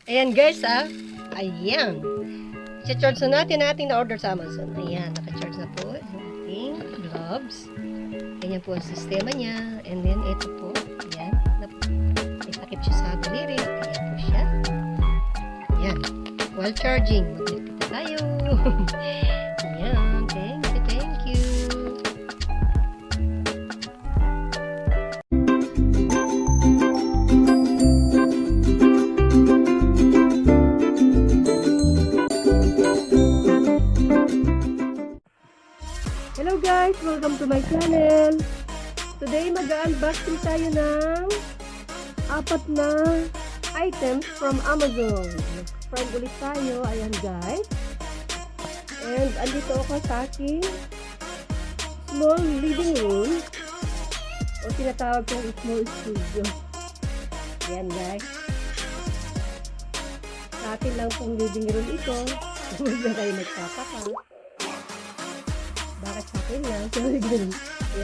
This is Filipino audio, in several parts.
Ayan guys ayan. I-charge na natin na-order sa Amazon. Ayan, naka-charge na po yung ating gloves. Ganyan po ang sistema niya. And then ito po, ayan, itakip siya sa daliri. Ayan po siya. Ayan, while charging, mag-click tayo. Ayan, thank you. Hello guys! Welcome to my channel! Today mag-unboxing tayo ng 4 na items from Amazon. Mag-subscribe ulit tayo. Ayan guys. And andito ako sa aking small living room o tinatawag kong small studio. Ayan guys. Sa atin lang pong living room ito. Huwag na tayo nagpapaka. Bakit sa akin lang? So, ayan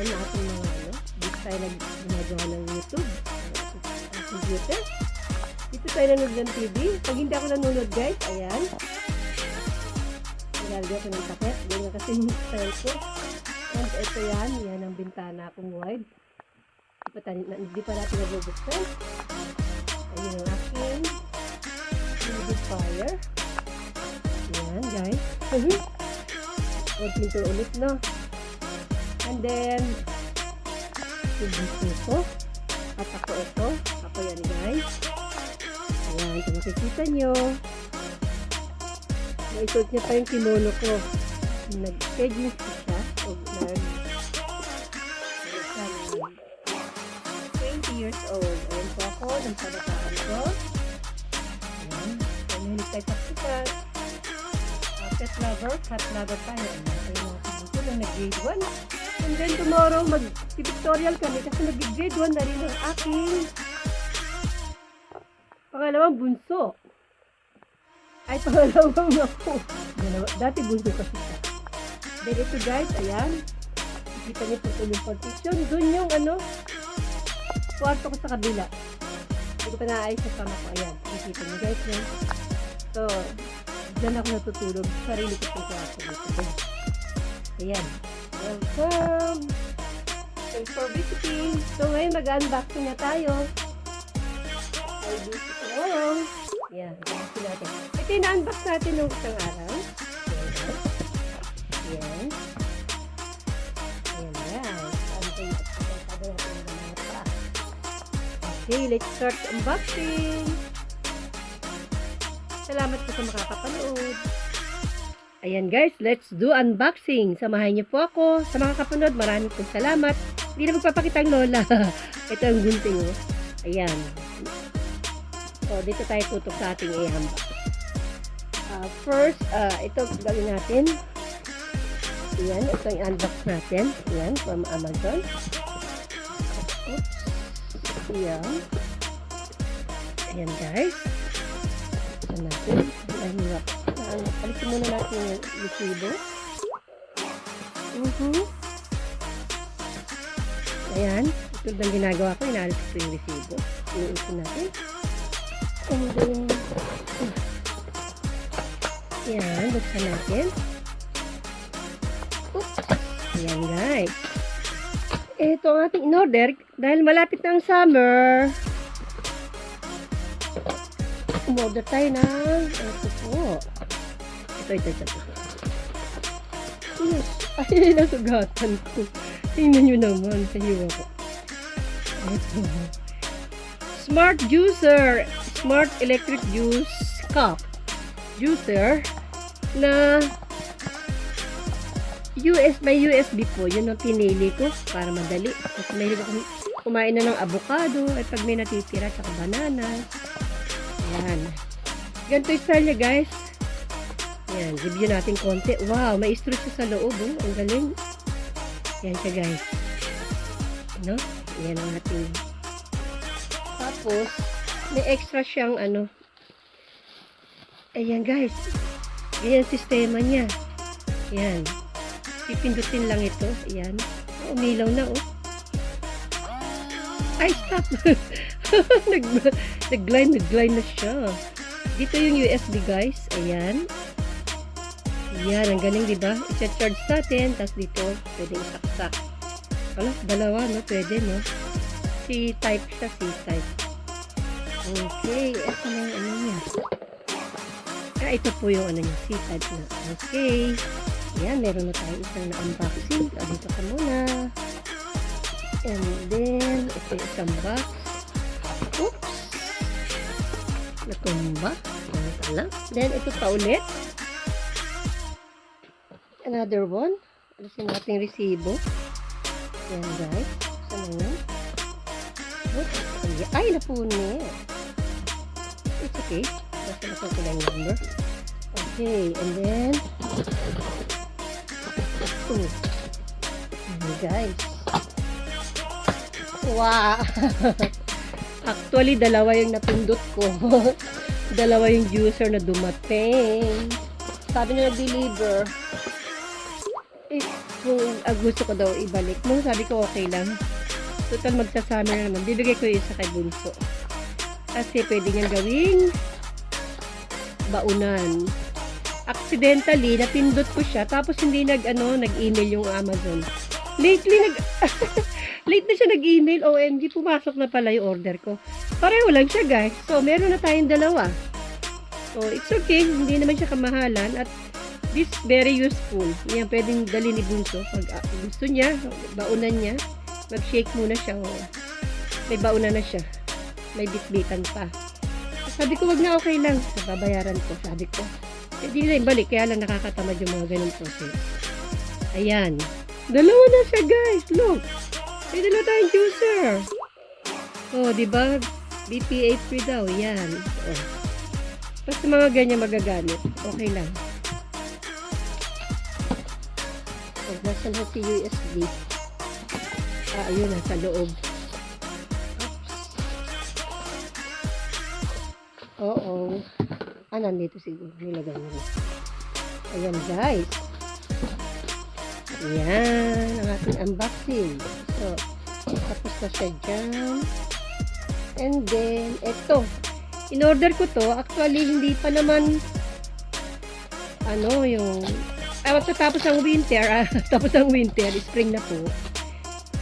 natin mga dito tayo nagagawa ng YouTube. Computer. Dito tayo nanonood ng TV. Pag hindi ako nanonood guys, ayan. Nilalagay ko ng takip. Ganyan kasi yung style ko. And ito yan. Yan ang bintana akong wide. Hindi pa natin nabubuksan. Ayan ang aking humidifier. Ayan guys. Pinto ulit no. And then ito at ako yan guys. Ayan, kung makikita nyo naisuot niya pa yung kimono ko. Nag-jeans ko siya o 20 years old. Ayan po ako ng kabataan ko. Ayan, mahilig tayo tapsikat. Cat lover tayo. Ito lang nag-grade 1. And then tomorrow mag-pictorial kami kasi nag-grade 1 na rin ang aking pangalawang bunso. Ay, pangalawang ako. Dati bunso kasi siya. Then ito guys, ayan. Kita niyo po yung partition. Doon yung kwarto ko sa kabila. Hindi ko pa naayos sa kama ko. Ayan. Kita niyo guys. So, diyan ako natutulog. Sarili ko po ako dito. Ayan. Welcome! Thanks for visiting. So, ngayon mag-unboxing na tayo. I'll do it tomorrow. Ayan. Unboxing natin. Ito yung na-unbox natin ng isang araw. Ayan. Ayan guys. Okay, let's start unboxing. Salamat po sa makakapanood. Ayan guys, let's do unboxing. Samahan niyo po ako. Sa mga kapanood, maraming po salamat. Hindi na magpapakita ang lola. Ito ang gunting oh. Ayan. So, dito tayo tutok sa ating i-unbox. First, ito gawin natin. Ayan, ito yung unbox natin. Ayan, from Amazon. Oops. Ayan. Ayan guys. Natin. Alisin muna natin yung resibo. Ayan. Ito lang ginagawa ko. Inaalis ko yung resibo. Inuusin natin. And then, ayan. Buksan natin. Oops. Ayan guys. Ito ang ating in-order. Dahil malapit na ang summer. Umorder tayo ng ito po. Ito. Yes. Ay, nasugatan ko. Tingnan nyo naman. Sa hiwa ko. Ito. Smart juicer. Smart electric juice cup. Juicer na may USB po. Yun ang pinili ko para madali. Kasi mahilig ako kumain na ng avocado at pag may natitira tsaka banana. Ayan. Ganito yung style niya guys. Ayan. Review natin konti. Wow. May straw siya sa loob. Oh. Ang galing. Ayan siya guys. Ano? Ayan ang ating. Tapos, may extra siyang Ayan guys. Ayan ang sistema niya. Ayan. Pipindutin lang ito. Ayan. Umilaw na oh. Ay, stop! nag-glide na siya. Dito yung USB guys. Ayan. Yan, ang galing diba? I-charge natin. Tapos dito, pwede isaksak. Wala, dalawa no? Pwede no? C-type siya, C-type. Okay, ito na yung ano niya. Ito po yung ano niya, C-type na. Okay. Yan, meron na tayo isang na-unboxing. Dito ka muna. And then, ito yung isang box. Oops! Natumba. Ano pala? Then, ito pa ulit. Another one. Alisin natin resibo. Yan guys. Saan na yan? Oops! Ay, napunit. It's okay. Basta napunit lang yung number. Okay, and then guys. Wow! Actually, dalawa yung napindot ko. Dalawa yung juicer na dumating. Sabi na nag-deliver. Kung gusto ko daw ibalik mo, sabi ko okay lang. Total magsasama na naman. Bibigay ko yung isa kay Bunso. Kasi pwede niyang gawing baunan. Accidentally, napindot ko siya. Tapos hindi nag-email yung Amazon. Lately, late na siya nag-email. OMG, pumasok na pala yung order ko. Pareho lang siya, guys. So, meron na tayong dalawa. So, it's okay. Hindi naman siya kamahalan. At this very useful. Yan, pwedeng dali ni Bunso. Pag gusto niya, baunan niya. Mag-shake muna siya. Oh. May baunan na siya. May bitbitan pa. Sabi ko, wag na, okay lang. Babayaran ko, sabi ko. Hindi na ibalik, kaya lang nakakatamad yung mga ganun process. Ayan. Dalawa na siya, guys. Look. May dalawa tayong juicer. Oh, diba? BPA free daw. Yan. Oh. Basta mga ganyan magagamit. Okay lang. Oh, nasa na si USB. Ayun, nasa loob. Oo. Nandito siguro. Nilagay nila. Ayan, guys. Ayan. Ang ating unboxing. So, tapos na siya dyan. And then, eto. In-order ko to. Actually, hindi pa naman tapos ang winter. Tapos ang winter. Spring na po.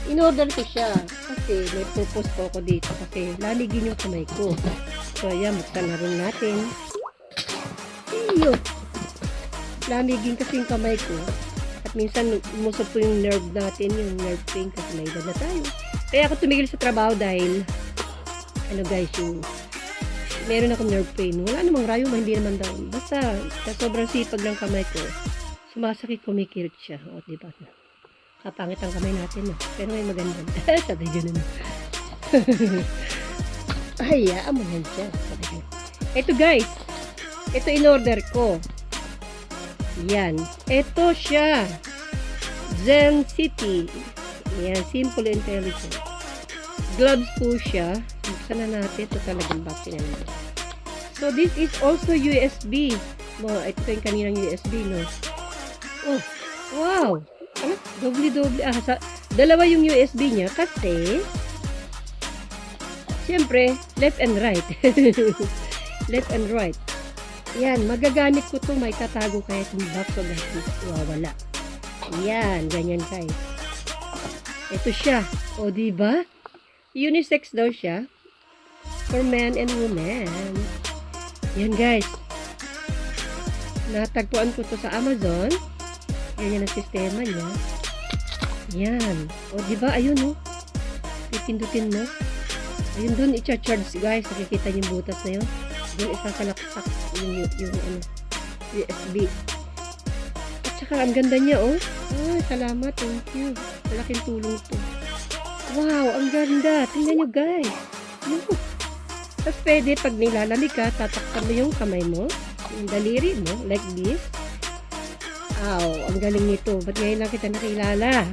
In-order ko siya. Kasi may purpose po ako dito. Kasi laligin yung kamay ko. So, ayan. Buksan na rin natin. Iyo. Lamigin kasi yung kamay ko. At minsan, umusap po yung nerve natin. Yung nerve pain. Kasi may edad na tayo. Kaya ako tumigil sa trabaho dahil guys, meron akong nerve pain. Wala namang rayuma. Hindi naman daw. Basta, sa sobrang sipag ng kamay ko, sumasakit, kumikirit siya. O, diba? Kapangit ang kamay natin, no? Pero may maganda. Sabi ganun. Ay, mo yan siya. Sabi ganun. Ito, guys. Ito in-order ko. Yan. Ito siya. Zen City. Yan. Simple Intelligent. Gloves po siya. Buksan na natin. Ito talagang box na natin. So, this is also USB. Ito yung kaninang USB, no? Oh, wow! Doble-doble. Dalawa yung USB niya kasi siyempre, left and right. Left and right. Yan, magagamit ko to, may tatago kahit yung box o guys, wawala. Yan, ganyan guys. Ito siya. O, diba? Unisex daw siya. For men and women. Yan guys. Natagpuan ko to sa Amazon. Ganyan ang sistema niya. Yan. O, diba? Ayun, o. Pipindutin mo. Ayun dun, i-charge guys. Nakikita yung butas na yun. Dun, isasalaksak yung USB. At saka, ang ganda niya, oh. Ay, salamat. Thank you. Malaking tulong to. Wow, ang ganda. Tingnan nyo, guys. Tapos, pwede, pag nilalamig ka, tatakpan mo yung kamay mo. Yung daliri mo, like this. Wow, ang galing nito. Ba't ngayon lang kita nakilala?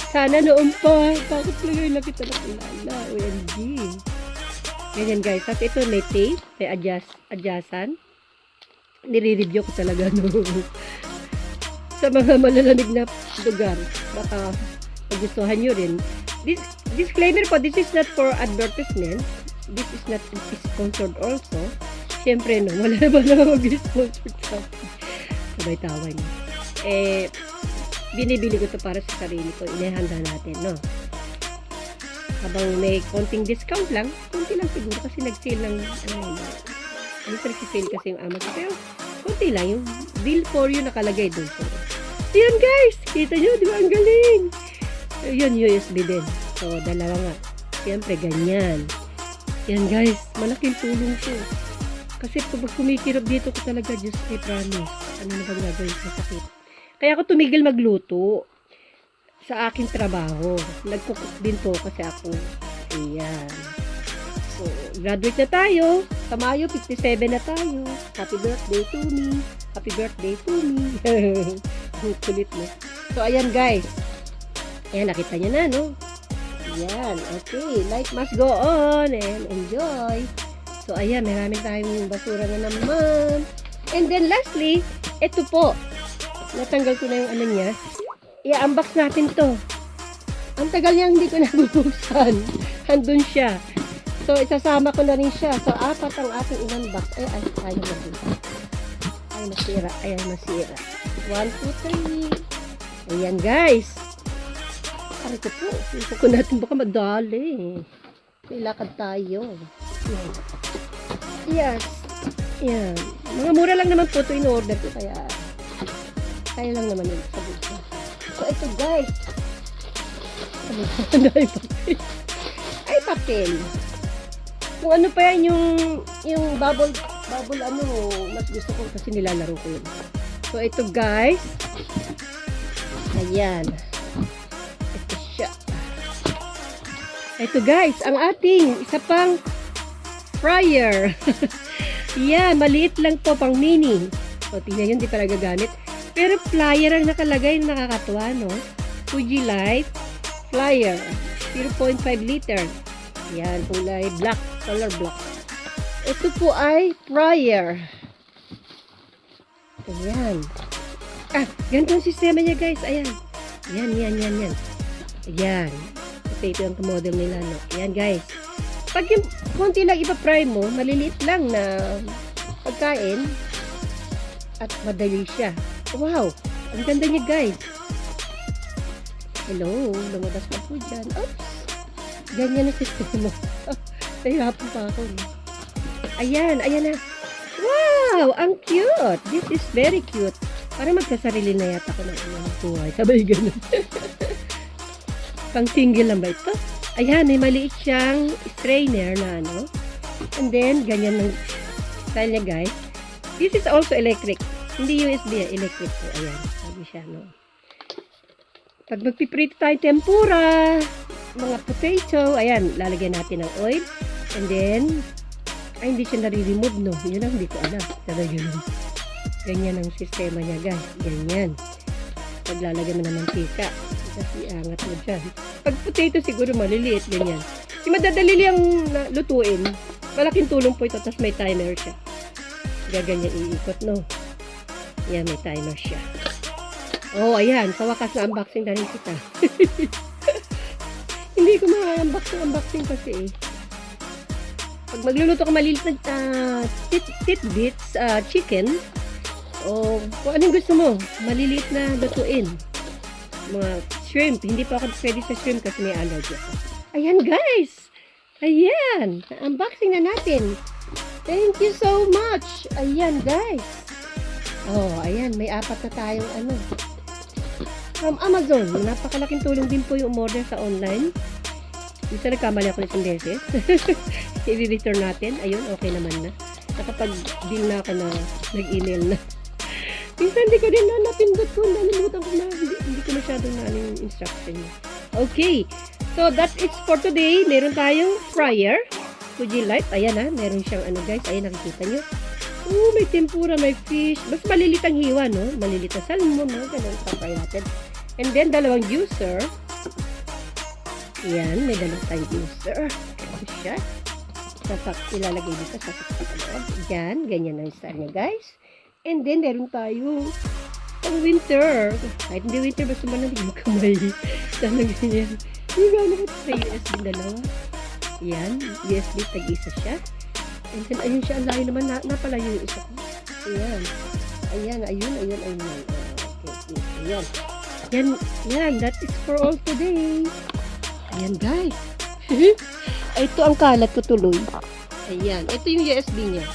Sana noon pa. Bakit ngayon lang kita nakilala? OMG. Ganyan guys. Tapos ito may tape. May adjasan. Nire-review ko talaga no. Sa mga malalamig na lugar. Baka magustuhan nyo rin. Disclaimer po, this is not for advertisement. This is not sponsored also. Siyempre, no, wala na ba naman mag-sponsor sa akin. Sabay tawa niya. Binibili ko to para sa sarili ko. Inihanda natin, no? Habang may konting discount lang, konti lang siguro kasi nag-sale ng, nag-sale kasi yung Amazon. Pero, konti lang. Yung bill for you nakalagay doon. So, yan guys! Kita nyo, di ba? Ang galing! Yun, USB din. So, dalawa nga. Siyempre, ganyan. Yan guys, malaking tulong to. Kasi pag kumikirap dito ko talaga, just I promise. Ano na bang gagawin sa sakit? Kaya ako tumigil magluto sa aking trabaho. Nagkukuk din po kasi ako. Ayan. So, graduate na tayo. Sa Mayo, 57 na tayo. Happy birthday to me. Happy birthday to me. Sulit mo. So, ayan guys. Ayan, nakita nyo na, no? Ayan, okay. Life must go on and enjoy. So, ayan, marami tayong basura na naman. And then, lastly, ito po. Natanggal ko na yung ano niya. I-unbox natin to. Ang tagal niya hindi ko nabubuksan. Handun siya. So, isasama ko na rin siya. So, 4 ang ating in-unbox. Ayaw masira. Ayaw masira. Ayaw masira. 1, 2, 3. Ayan, guys. Pare ko po. Ito ko natin baka madali. May lakad tayo. Yan. Yes. Yan. Mga mura lang naman po ito in-order ko. Kaya lang naman yun. Sabi ko. So, ito guys. Ano ay papel? Ay, papel. Kung ano pa yan yung bubble ano, mas gusto ko kasi nilalaro ko yun. So, ito guys. Ayan. Ito siya. Ito guys, ang ating isa pang fryer. Yan, maliit lang to, pang mini. So, tingnan yun, di pa nagagamit. Pero flyer ang nakalagay, nakakatuwa, no? Fuji Light Flyer. 0.5 liter. Yan, kulay black. Color black. Ito po ay fryer. Ayan. Ganito ang sistema niya, guys. Ayan. Yan. Ayan. Ito yung model nila, no? Ayan, guys. Pag yung konti lang ipa-fry mo, maliliit lang na pagkain at madali siya. Wow! Ang ganda niya, guys. Hello, lumabas na po dyan. Oops! Ganyan ang sistema. Nahirapan pa ako. Ayan na. Wow! Ang cute! This is very cute. Parang magkasarili na yata ko ng buhay. Sabay ganun. Pang single lang ba ito? Ayan, may maliit siyang strainer na ano. And then, ganyan ang style niya, guys. This is also electric. Hindi USB, electric po. Ayan, sabi siya, no. Pag magpiprito tayo tempura, mga potato, ayan, lalagyan natin ng oil. And then, hindi siya nare-remove, no. Yun ang hindi ko alam. Sabi ganun. Ganyan ang sistema niya, guys. Ganyan. Pag lalagyan mo ng mantika, kasi angat mo dyan. Pag potato, siguro maliliit, ganyan. Yung madadali lang lutuin, malaking tulong po ito, tapos may timer siya. Gaganyan iikot, no. Yan, may timer siya. Oh, ayan. Sa wakas na unboxing na rin kita. Hindi ko ma-unboxing kasi eh. Pag magluluto ka maliliit na tidbits, chicken, o kung anong gusto mo, maliliit na lutuin. Mga shrimp. Hindi pa ako pwede sa shrimp kasi may allergy ako. Ayan, guys! Ayan! Unboxing na natin. Thank you so much! Ayan, guys! Oh, ayan, may 4 na tayong ano. From Amazon. Napakalaking tulong din po yung order sa online. Isa nagkamali ako ng beses. I-return natin. Ayun, okay naman na. Nakapag-deal na ako na nag-email na. Minsan hindi ko din na napindot ko. Nalimutan ko na. Hindi ko masyadong na yung instruction niya. Okay. So, that is for today. Meron tayong fryer. Fuji Light. Ayan ha. Meron siyang ano guys. Ayan, nakikita nyo. Oh, may tempura, may fish. Mas malilit ang hiwa, no? Malilit na salmon, no? Ganun, papay natin. And then, 2 juicer. Yan, may 2 tayong juicer. Ito siya. Ilalagay dito sa loob. Yan, ganyan ang style niya, guys. And then, meron tayo pang winter. Kahit hindi winter, basta malamig yung kamay. Sana ganyan. Yung gano'n ko sa USB 2. Yan, USB, tag-isa siya. And then, ayun siya, ang layo naman, napalayo yung isa ko. Ayan. Ayun. Okay. Ayan, that is for all today. Ayan, guys. Ito ang kalat ko tuloy. Ayan, ito yung USB niya.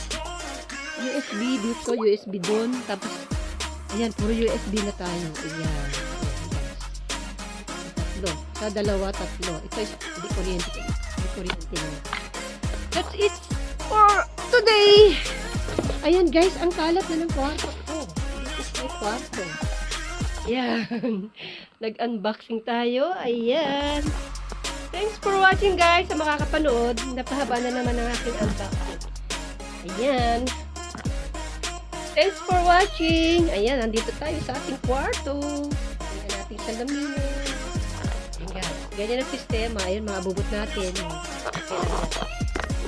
USB dito, USB doon. Tapos, ayan, puro USB na tayo. Ayan. Tatlo. Sa dalawa, tatlo. Ito is di kuryente na. That's it for today. Ayan, guys, ang kalat na ng kwarto ko. This is my kwarto. Ayan. Nag-unboxing tayo. Ayan. Thanks for watching, guys. Sa makakapanood, napahaba na naman ang aking unboxing. Ayan. Thanks for watching. Ayan, nandito tayo sa ating kwarto. Ayan nating salamin. Ayan, ganyan ang sistema. Ayan, mga bubot natin.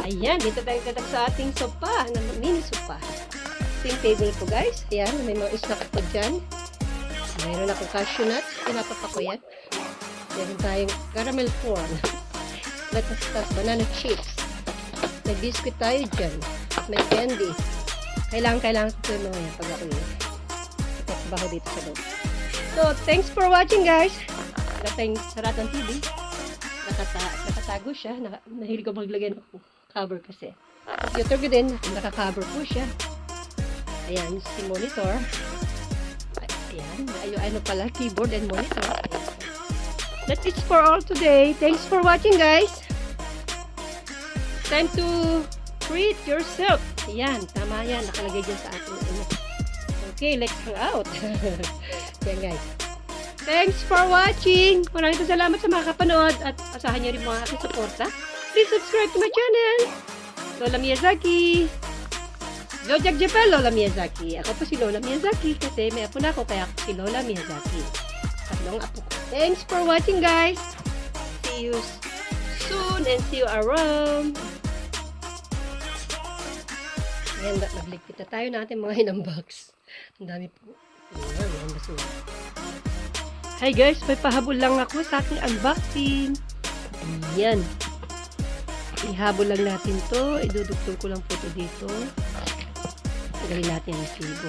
Ayan, dito tayo tatag sa ating sopa. Mini sopa. Ito yung table ko, guys. Ayan, may mga snack ko dyan. Mayroon akong cashew nuts. Pinapapa ko yan. Meron tayong caramel corn. Let's start banana chips. May biscuit tayo dyan. May candy. Kailangan ko yung mga yan pag ako yun. Ipagbaho dito sa loob. So, thanks for watching, guys. Dating Saratan TV. Nakatago siya. Nahilig ko maglagay ng cover kasi. Computer ko din. Naka-cover po siya. Ayan, si monitor. Ayan, ano pala, keyboard and monitor. Ayan. That's it for all today. Thanks for watching, guys. Time to treat yourself. Ayan, tama yan. Nakalagay dyan sa ating ano. Okay, let's hang out. Ayan, guys. Thanks for watching. Maraming salamat sa mga kapanood at asahan niyo rin mga aking suporta. Please subscribe to my channel. Lola Miyazaki. Zodiac Japel, Lola Miyazaki. Ako po si Lola Miyazaki kasi may apo na ako kaya ako si Lola Miyazaki. Tatlong apo ko. Thanks for watching, guys. See you soon and see you around. Ayan, nagligpit na tayo natin mga inunbox. Ang dami po. Ayan, basura. Hi guys, may pahabol lang ako sa aking unboxing. Ayan. Ihabol lang natin to. Idudugtong ko lang po ito dito. Tagalin natin ang sibo.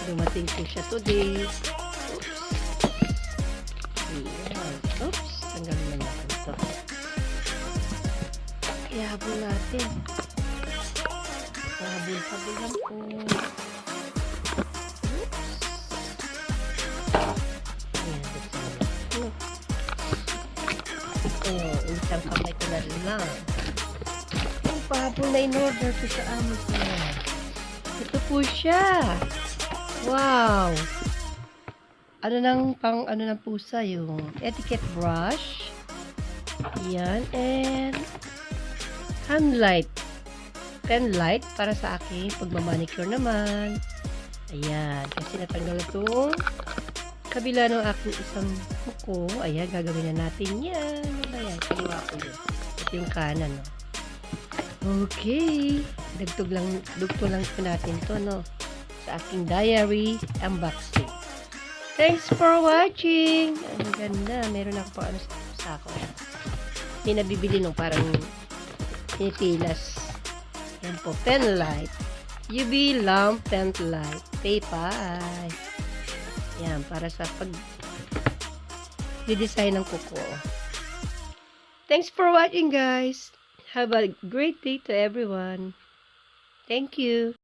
Dumating po siya today. Ayan. Oops. Tanggalin na natin ito. Ihabol natin. Habol lang po. Isang kamay ko na lang. Yung pahabol na in-order ko sa Amazon. Ito po siya. Wow! Ano ng pusa yung etiquette brush. Yan. And hand light. Pen light para sa akin. Pagmamanicure naman. Ayan. Kasi natanggal itong kabila ng aking isang kuko. Ayan, gagawin na natin yan. Ayan, kaliwa ko yun. Ito yung kanan, no? Okay. Dugtong lang po natin to, no? Sa aking diary unboxing. Thanks for watching. Ang ganda. Meron ako pa ano sa ako. Hindi nabibili nung parang pinipilas. Yan po, pen light. UV lamp pen light. Paypal. Yan, para sa pag-design ng kuko. Thanks for watching, guys. Have a great day to everyone. Thank you.